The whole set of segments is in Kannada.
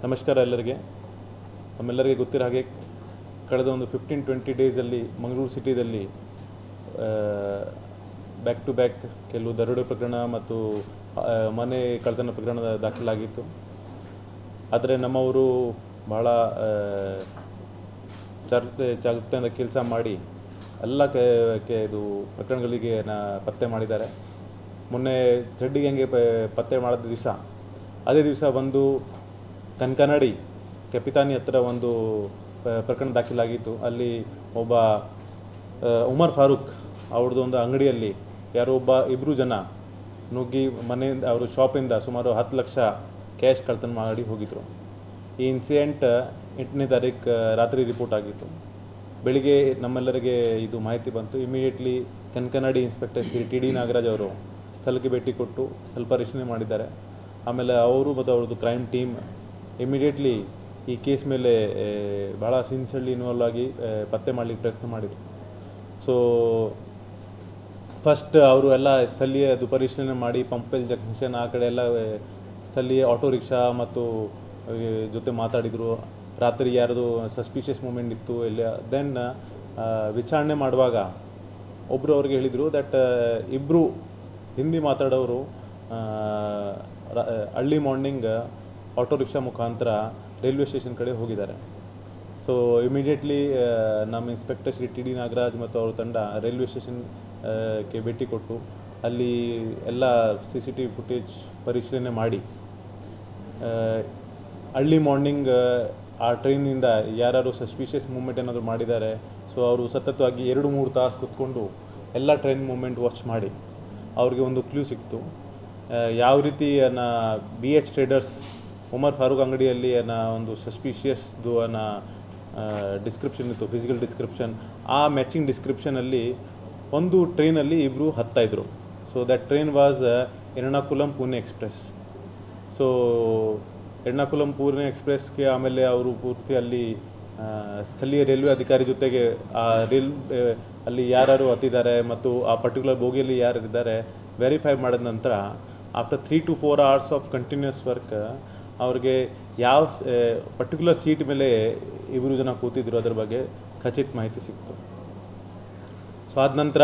ನಮಸ್ಕಾರ ಎಲ್ಲರಿಗೆ. ನಮ್ಮೆಲ್ಲರಿಗೆ ಗೊತ್ತಿರೋ ಹಾಗೆ ಕಳೆದ ಒಂದು 15-20 ಡೇಸಲ್ಲಿ ಮಂಗಳೂರು ಸಿಟಿಯಲ್ಲಿ ಬ್ಯಾಕ್ ಟು ಬ್ಯಾಕ್ ಕೆಲವು ದರೋಡೆ ಪ್ರಕರಣ ಮತ್ತು ಮನೆ ಕಳ್ಳತನ ಪ್ರಕರಣ ದಾಖಲಾಗಿತ್ತು. ಆದರೆ ನಮ್ಮವರು ಬಹಳ ಜಾಗೃತೆಯಿಂದ ಕೆಲಸ ಮಾಡಿ ಎಲ್ಲ ಇದು ಪ್ರಕರಣಗಳಿಗೆ ಪತ್ತೆ ಮಾಡಿದ್ದಾರೆ. ಮೊನ್ನೆ ಚಡ್ಡಿ ಗ್ಯಾಂಗ್ಗೆ ಪತ್ತೆ ಮಾಡಿದ ದಿವಸ ಅದೇ ದಿವಸ ಒಂದು ಕನಕನಡಿ ಕೆಪಿತಾನಿ ಹತ್ರ ಒಂದು ಪ್ರಕರಣ ದಾಖಲಾಗಿತ್ತು. ಅಲ್ಲಿ ಒಬ್ಬ ಉಮರ್ ಫಾರೂಕ್ ಅವ್ರದ್ದು ಒಂದು ಅಂಗಡಿಯಲ್ಲಿ ಯಾರೋ ಇಬ್ಬರು ಜನ ನುಗ್ಗಿ ಮನೆಯಿಂದ ಅವರು ಶಾಪಿಂದ ಸುಮಾರು 10 ಲಕ್ಷ ಕ್ಯಾಶ್ ಕಳ್ತನ ಮಾಡಿ ಹೋಗಿದ್ರು. ಈ ಇನ್ಸಿಡೆಂಟ್ 8ನೇ ತಾರೀಕು ರಾತ್ರಿ ರಿಪೋರ್ಟ್ ಆಗಿತ್ತು. ಬೆಳಿಗ್ಗೆ ನಮ್ಮೆಲ್ಲರಿಗೆ ಇದು ಮಾಹಿತಿ ಬಂತು. Immediately Kankanadi inspector Shri T D Nagaraj ಅವರು ಸ್ಥಳಕ್ಕೆ ಭೇಟಿ ಕೊಟ್ಟು ಸ್ವಲ್ಪ ಪರಿಶೀಲನೆ ಮಾಡಿದ್ದಾರೆ. ಆಮೇಲೆ ಅವರು ಮತ್ತು ಅವ್ರದ್ದು ಕ್ರೈಮ್ ಟೀಮ್ ಇಮಿಡಿಯೇಟ್ಲಿ ಈ ಕೇಸ್ ಮೇಲೆ ಭಾಳ ಸಿನ್ಸಿಯರ್ಲಿ ಇನ್ವಾಲ್ವ್ ಆಗಿ ಪತ್ತೆ ಮಾಡಲಿಕ್ಕೆ ಪ್ರಯತ್ನ ಮಾಡಿದರು. ಸೊ ಫಸ್ಟ್ ಅವರು ಎಲ್ಲ ಸ್ಥಳೀಯದು ಪರಿಶೀಲನೆ ಮಾಡಿ ಪಂಪೆಲ್ ಜಂಕ್ಷನ್ ಆ ಕಡೆ ಎಲ್ಲ ಸ್ಥಳೀಯ ಆಟೋ ರಿಕ್ಷಾ ಮತ್ತು ಜೊತೆ ಮಾತಾಡಿದರು. ರಾತ್ರಿ ಯಾರ್ದು ಸಸ್ಪಿಷಿಯಸ್ ಮೂಮೆಂಟ್ ಇತ್ತು ಇಲ್ಲ. ದೆನ್ ವಿಚಾರಣೆ ಮಾಡುವಾಗ ಒಬ್ಬರು ಅವ್ರಿಗೆ ಹೇಳಿದರು ದಟ್ ಇಬ್ಬರು ಹಿಂದಿ ಮಾತಾಡೋರು ಅರ್ಲಿ ಮಾರ್ನಿಂಗ್ ಆಟೋ ರಿಕ್ಷಾ ಮುಖಾಂತರ ರೈಲ್ವೆ ಸ್ಟೇಷನ್ ಕಡೆ ಹೋಗಿದ್ದಾರೆ. ಸೊ ಇಮಿಡಿಯೇಟ್ಲಿ ನಮ್ಮ inspector Shri T D Nagaraj ಮತ್ತು ಅವ್ರ ತಂಡ ರೈಲ್ವೆ ಸ್ಟೇಷನ್ಗೆ ಭೇಟಿ ಕೊಟ್ಟು ಅಲ್ಲಿ ಎಲ್ಲ CCTV ಫುಟೇಜ್ ಪರಿಶೀಲನೆ ಮಾಡಿ ಅರ್ಲಿ ಮಾರ್ನಿಂಗ್ ಆ ಟ್ರೈನಿಂದ ಯಾರು ಸಸ್ಪಿಷಿಯಸ್ ಮೂವ್ಮೆಂಟ್ ಏನಾದರೂ ಮಾಡಿದ್ದಾರೆ. ಸೊ ಅವರು ಸತತವಾಗಿ 2-3 ತಾಸು ಕೂತ್ಕೊಂಡು ಎಲ್ಲ ಟ್ರೈನ್ ಮೂವ್ಮೆಂಟ್ ವಾಚ್ ಮಾಡಿ ಅವ್ರಿಗೆ ಒಂದು ಕ್ಲೂ ಸಿಕ್ತು. ಯಾವ ರೀತಿ BH ಟ್ರೇಡರ್ಸ್ ಉಮರ್ ಫಾರೂಕ್ ಅಂಗಡಿಯಲ್ಲಿ ಒಂದು ಸಸ್ಪಿಷಿಯಸ್ದು ಡಿಸ್ಕ್ರಿಪ್ಷನ್ ಇತ್ತು, ಫಿಸಿಕಲ್ ಡಿಸ್ಕ್ರಿಪ್ಷನ್. ಆ ಮ್ಯಾಚಿಂಗ್ ಡಿಸ್ಕ್ರಿಪ್ಷನಲ್ಲಿ ಒಂದು ಟ್ರೈನಲ್ಲಿ ಇಬ್ಬರು ಹತ್ತಾಯಿದ್ರು. So that train was Ernakulam Pune express. So Ernakulam Pune ಎಕ್ಸ್ಪ್ರೆಸ್ಗೆ ಆಮೇಲೆ ಅವರು ಪೂರ್ತಿ ಅಲ್ಲಿ ಸ್ಥಳೀಯ ರೈಲ್ವೆ ಅಧಿಕಾರಿ ಜೊತೆಗೆ ಆ ಅಲ್ಲಿ ಯಾರು ಹತ್ತಿದ್ದಾರೆ ಮತ್ತು ಆ ಪರ್ಟಿಕ್ಯುಲರ್ ಬೋಗಿಯಲ್ಲಿ ಯಾರಿದ್ದಾರೆ ವೆರಿಫೈ ಮಾಡಿದ ನಂತರ after 3 to 4 hours of continuous work ಅವ್ರಿಗೆ ಯಾವ ಪರ್ಟಿಕ್ಯುಲರ್ ಸೀಟ್ ಮೇಲೆ ಇಬ್ಬರು ಜನ ಕೂತಿದ್ರು ಅದರ ಬಗ್ಗೆ ಖಚಿತ ಮಾಹಿತಿ ಸಿಕ್ತು. ಸೊ ಆದ ನಂತರ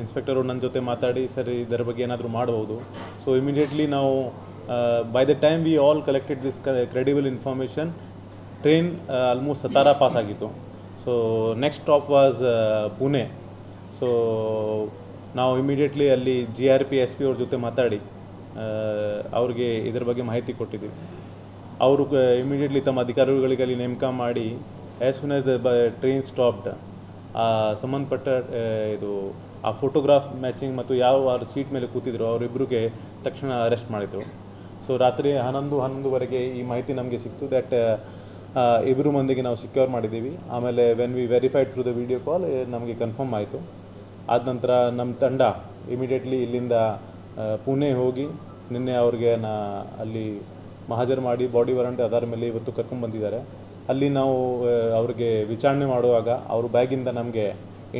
ಇನ್ಸ್ಪೆಕ್ಟರು ನನ್ನ ಜೊತೆ ಮಾತಾಡಿ ಸರಿ ಇದರ ಬಗ್ಗೆ ಏನಾದರೂ ಮಾಡ್ಬೋದು. ಸೊ ಇಮಿಡಿಯೇಟ್ಲಿ ನಾವು by the time we all collected this credible information, train almost Satara pass ಆಗಿತ್ತು. So next stop was Pune. So ನಾವು ಇಮಿಡಿಯೇಟ್ಲಿ ಅಲ್ಲಿ GRP SP ಅವ್ರ ಜೊತೆ ಮಾತಾಡಿ ಅವ್ರಿಗೆ ಇದರ ಬಗ್ಗೆ ಮಾಹಿತಿ ಕೊಟ್ಟಿದ್ದೀವಿ. ಅವರು ಇಮಿಡಿಯೇಟ್ಲಿ ತಮ್ಮ ಅಧಿಕಾರಿಗಳಿಗೆ ಅಲ್ಲಿ ನೇಮಕ ಮಾಡಿ as soon as the train stopped ಸಂಬಂಧಪಟ್ಟ ಇದು ಆ ಫೋಟೋಗ್ರಾಫ್ ಮ್ಯಾಚಿಂಗ್ ಮತ್ತು ಯಾವ ಸೀಟ್ ಮೇಲೆ ಕೂತಿದ್ರು ಅವರಿಬ್ಬರಿಗೆ ತಕ್ಷಣ ಅರೆಸ್ಟ್ ಮಾಡಿದರು. ಸೊ ರಾತ್ರಿ 11-11ವರೆಗೆ ಈ ಮಾಹಿತಿ ನಮಗೆ ಸಿಕ್ತು ದಟ್ ಇಬ್ಬರು ಮಂದಿಗೆ ನಾವು ಸಿಕ್ಯೂರ್ ಮಾಡಿದ್ದೀವಿ. ಆಮೇಲೆ when we verified through the video call ನಮಗೆ ಕನ್ಫರ್ಮ್ ಆಯಿತು. ಆದ ನಂತರ ನಮ್ಮ ತಂಡ ಇಮಿಡಿಯೇಟ್ಲಿ ಇಲ್ಲಿಂದ ಪುಣೆ ಹೋಗಿ ನಿನ್ನೆ ಅವ್ರಿಗೆ ಅಲ್ಲಿ ಮಹಾಜರು ಮಾಡಿ ಬಾಡಿ ವಾರಂಟ್ ಆಧಾರ ಮೇಲೆ ಇವತ್ತು ಕರ್ಕೊಂಡ್ಬಂದಿದ್ದಾರೆ. ಅಲ್ಲಿ ನಾವು ಅವ್ರಿಗೆ ವಿಚಾರಣೆ ಮಾಡುವಾಗ ಅವ್ರ ಬ್ಯಾಗಿಂದ ನಮಗೆ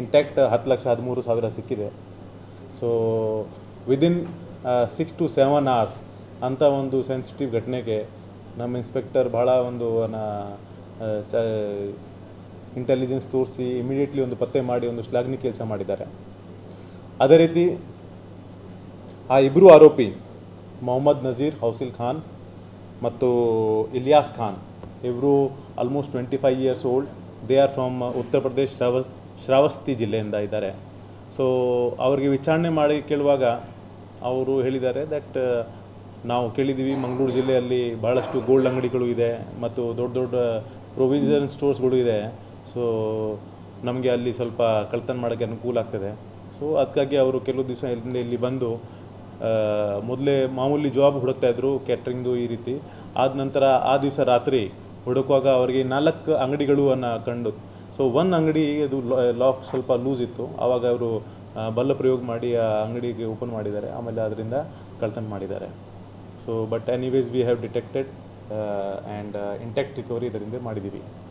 ಇಂಟ್ಯಾಕ್ಟ್ 10,13,000 ಸಿಕ್ಕಿದೆ. ಸೊ ವಿದಿನ್ 6 to 7 hours ಅಂಥ ಒಂದು ಸೆನ್ಸಿಟಿವ್ ಘಟನೆಗೆ ನಮ್ಮ ಇನ್ಸ್ಪೆಕ್ಟರ್ ಭಾಳ ಒಂದು ಇಂಟೆಲಿಜೆನ್ಸ್ ತೋರಿಸಿ ಇಮಿಡಿಯೇಟ್ಲಿ ಒಂದು ಪತ್ತೆ ಮಾಡಿ ಒಂದು ಶ್ಲಾಘನೀಯ ಕೆಲಸ ಮಾಡಿದ್ದಾರೆ. ಅದೇ ರೀತಿ ಆ ಇಬ್ಬರು ಆರೋಪಿ ಮೊಹಮ್ಮದ್ ನಜೀರ್ ಹೌಸಿಲ್ ಖಾನ್ ಮತ್ತು ಇಲಿಯಾಸ್ ಖಾನ್ ಇಬ್ಬರು almost 25 years old. They are from Uttar Pradesh Shravasti ಜಿಲ್ಲೆಯಿಂದ ಇದ್ದಾರೆ. ಸೊ ಅವ್ರಿಗೆ ವಿಚಾರಣೆ ಮಾಡಿ ಕೇಳುವಾಗ ಅವರು ಹೇಳಿದ್ದಾರೆ ದಟ್ ನಾವು ಕೇಳಿದ್ದೀವಿ ಮಂಗಳೂರು ಜಿಲ್ಲೆಯಲ್ಲಿ ಭಾಳಷ್ಟು ಗೋಲ್ಡ್ ಅಂಗಡಿಗಳು ಇದೆ ಮತ್ತು ದೊಡ್ಡ ದೊಡ್ಡ ಪ್ರೊವಿಷನ್ ಸ್ಟೋರ್ಸ್ಗಳು ಇದೆ. ಸೊ ನಮಗೆ ಅಲ್ಲಿ ಸ್ವಲ್ಪ ಕಳ್ತನ ಮಾಡೋಕ್ಕೆ ಅನುಕೂಲ ಆಗ್ತದೆ. ಸೊ ಅದಕ್ಕಾಗಿ ಅವರು ಕೆಲವು ದಿವಸ ಇಲ್ಲಿ ಬಂದು ಮೊದಲೇ ಮಾಮೂಲಿ ಜಾಬ್ ಹುಡುಕ್ತಾಯಿದ್ರು, ಕ್ಯಾಟ್ರಿಂಗ್ದು ಈ ರೀತಿ. ಆದ ನಂತರ ಆ ದಿವಸ ರಾತ್ರಿ ಹುಡುಕುವಾಗ ಅವರಿಗೆ 4 ಅಂಗಡಿಗಳು ಕಂಡು. ಸೊ ಒಂದು ಅಂಗಡಿ ಅದು ಲಾಕ್ ಸ್ವಲ್ಪ ಲೂಸ್ ಇತ್ತು. ಆವಾಗ ಅವರು ಬಲ್ಲ ಪ್ರಯೋಗ ಮಾಡಿ ಆ ಅಂಗಡಿಗೆ ಓಪನ್ ಮಾಡಿದ್ದಾರೆ. ಆಮೇಲೆ ಅದರಿಂದ ಕಳ್ತನ ಮಾಡಿದ್ದಾರೆ. So but anyways we have detected and intact recovery ಇದರಿಂದ ಮಾಡಿದ್ದೀವಿ.